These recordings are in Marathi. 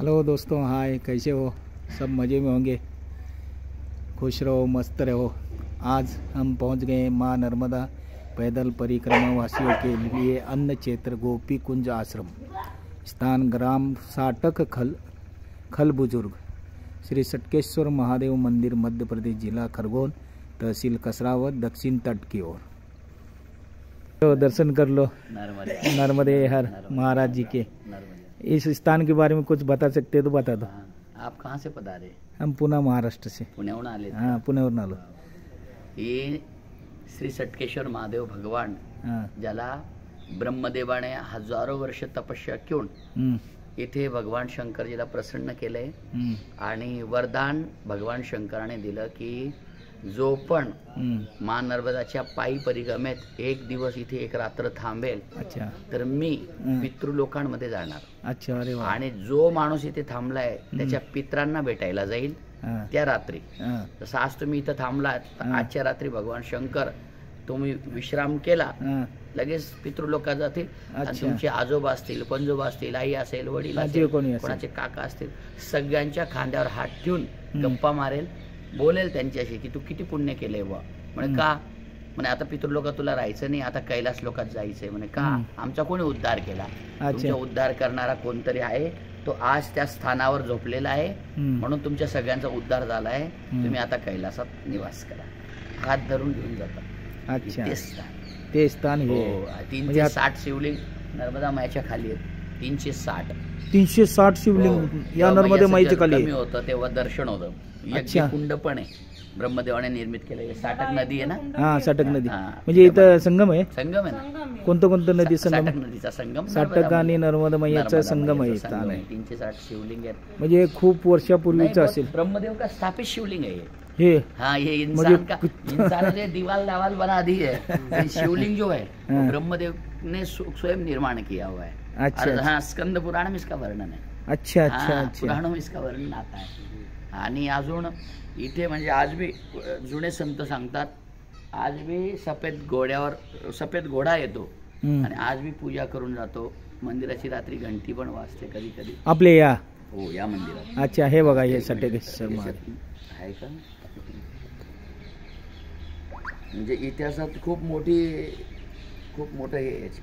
हेलो दोस्तों, हाय, कैसे हो? सब मज़े में होंगे, खुश रहो, मस्त रहो। आज हम पहुंच गए माँ नर्मदा पैदल परिक्रमा वासियों के लिए अन्न क्षेत्र गोपी कुंज आश्रम, स्थान ग्राम साटक खल बुजुर्ग, श्री सटकेश्वर महादेव मंदिर, मध्य प्रदेश, जिला खरगोन, तहसील कसरावत, दक्षिण तट की ओर। तो दर्शन कर लो नर्मदे हर महाराज जी के। इस स्थान के बारे में कुछ बता सकते हो तो बता दो। आप कहाँ से पधारे? हम पुणे महाराष्ट्र से। पुण्याहून आले? हाँ, पुण्यावरून आलो। हे श्री सटकेश्वर महादेव भगवान, ज्याला ब्रह्मदेवाने हजारो वर्ष तपस्या करून इथे भगवान शंकरजीला प्रसन्न केलंय आणि वरदान भगवान शंकराने दिलं की जो पण माँ नर्मदाच्या पायी परिक्रमेत एक दिवस इथे एक रात्र थांबेल, अच्छा, तर मी पितृलोकांमध्ये जाणार। अच्छा, अरे वाह। आणि जो माणूस इथे थांबलाय त्याच्या पित्रांना भेटायला जाईल त्या रात्री। जसं आज तुम्ही इथं थांबलात, आजच्या रात्री भगवान शंकर तुम्ही विश्राम केला, लगेच पितृलोकात जातील आणि तुमचे आजोबा असतील, पणजोबा असतील, आई असेल, वडील असेल, कोणाचे काका असतील, सगळ्यांच्या खांद्यावर हात ठेवून गप्पा मारेल, बोलेल त्यांच्याशी की तू किती पुण्य केलंय बा। म्हणे का? म्हणे आता पितृलोकात तुला राहायचं नाही, आता कैलास लोकात जायचंय। म्हणे का? आमचा कोणी उद्धार केला, तुमचा उद्धार करणारा कोणतरी आहे, तो आज त्या स्थानावर झोपलेला आहे, म्हणून तुमच्या सगळ्यांचा उद्धार झालाय, तुम्ही आता कैलासात निवास करा। हात धरून घेऊन जातात। अच्छा, ते स्थान हे 360 शिवलिंग नर्मदा मायेच्या खाली आहेत। 360 शिवलिंग या नर्मदा माईच्या खाली होतं तेव्हा दर्शन होतं। यज्ञ कुंड पण आहे, ब्रह्मदेवाने निर्मित केलेलं। साटक नदी आहे ना? हा, साटक नदी म्हणजे इथं संगम आहे ना? कोणतं नदी संगम? साटक नदीचा संगम, साटक आणि नर्मदा मैयाचा संगम आहे। 360 शिवलिंग आहेत, म्हणजे खूप वर्षापूर्वीचं असेल। ब्रह्मदेव का स्थापित शिवलिंग है ये। हाँ, ये इंसान का, इंसान ने दीवाल बना दी है। शिवलिंग जो है ब्रह्मदेव ने स्वयं निर्माण किया हुआ है। अच्छा, हाँ, स्कंद पुराण में इसका वर्णन है। अच्छा अच्छा अच्छा, पुराणों में इसका वर्णन आता है। आणि अजून इथे म्हणजे आज भी जुने संत सांगतात, आज भी सफेद घोडा येतो आणि आज भी पूजा करून जातो। मंदिराची रात्री घंटी पण वाजते कधी कधी आपले या मंदिरात। अच्छा, हे बघा, हे सटकेश्वर महादेव आहे का? म्हणजे इतिहासात खूप मोठं हे याचं।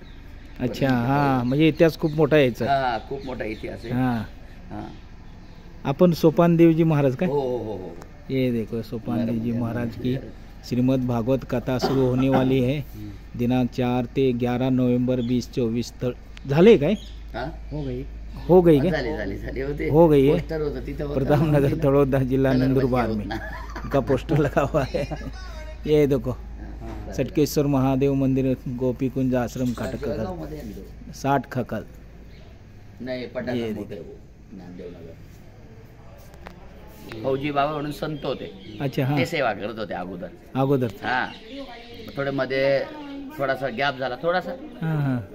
अच्छा, हा, म्हणजे इतिहास खूप मोठा आहे याचा। हा, खूप मोठा इतिहास आहे। हा, अपन सोपान देव जी महाराज का? हो। ये देखो, सोपान देव जी महाराज की श्रीमद् भागवत कथा शुरू होने वाली है। दिनांक 4 ते 11 नवंबर 2024 झाले काय? हो गई क्या? हो गई है। प्रतापनगर तळोदा जिला नंदुरबार में का पोस्टर लगा हुआ है। ये देखो, सटकेश्वर महादेव मंदिर, गोपी कुंज आश्रम, खटक 60 खकल फौजी बाबा म्हणून संत होते। अच्छा, हाँ, ते सेवा करत होते अगोदर। हा, थोडे मध्ये थोडासा गॅप झाला, थोडासा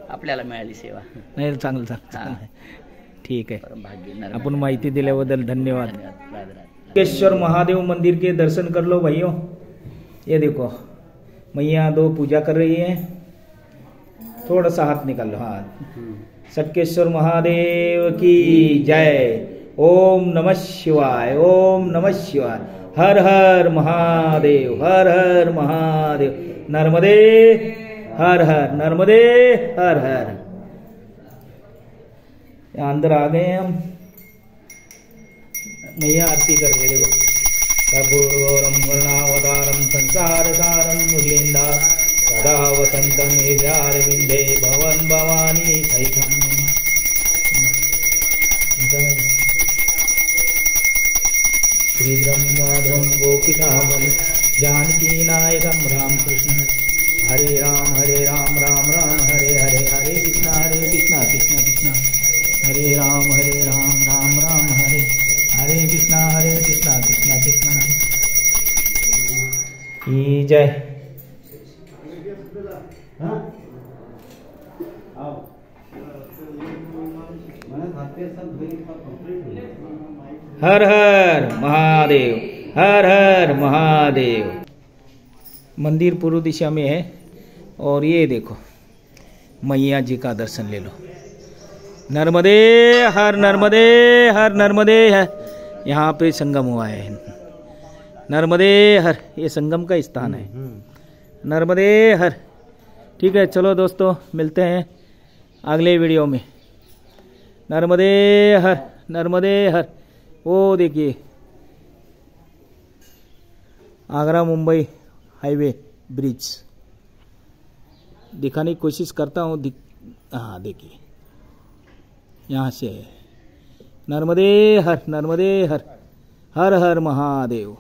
आपल्याला मिळाली सेवा। नाही, चांगलं, ठीक है। आपण माहिती दिल्याबद्दल धन्यवाद। सटकेश्वर महादेव मंदिर के दर्शन कर लो भाइयों। ये देखो, मैया 2 पूजा कर रही है। थोड़ा सा हाथ निकाल लो। हाँ, सटकेश्वर महादेव की जय। ओम नमः शिवाय, ओम नमः शिवाय। हर हर महादेव, हर हर महादेव। नर्मदे हर हर, नर्मदे हर हर। अंदर आ गए हम, मैया आरती कर रहे। देखो, कर्पूरगौरम वर्णावतारम संसार सारम मुरलींदा सदा वसंतम हृदयारविंदे भवन भवानी सहितम। श्री ब्रह्माधम गोपिकामन जानकी नायकम राम कृष्ण। हरे राम राम राम हरे हरे, हरे कृष्णा कृष्णा कृष्णा हरे राम राम राम हरे हरे कृष्णा कृष्णा कृष्णा। की जय। हर हर महादेव, हर हर महादेव। मंदिर पूर्व दिशा में है और ये देखो, मैया जी का दर्शन ले लो। नर्मदे हर नर्मदे हर नर्मदे है। यहाँ पे संगम हुआ है। नर्मदे हर, ये संगम का स्थान है। नर्मदे हर। ठीक है, चलो दोस्तों, मिलते हैं अगले वीडियो में। नर्मदे हर, नर्मदे हर। वो देखिए आगरा मुंबई हाईवे ब्रिज दिखाने की कोशिश करता हूँ। हाँ देखिए, यहाँ से है। नर्मदे हर, नर्मदे हर, हर हर महादेव।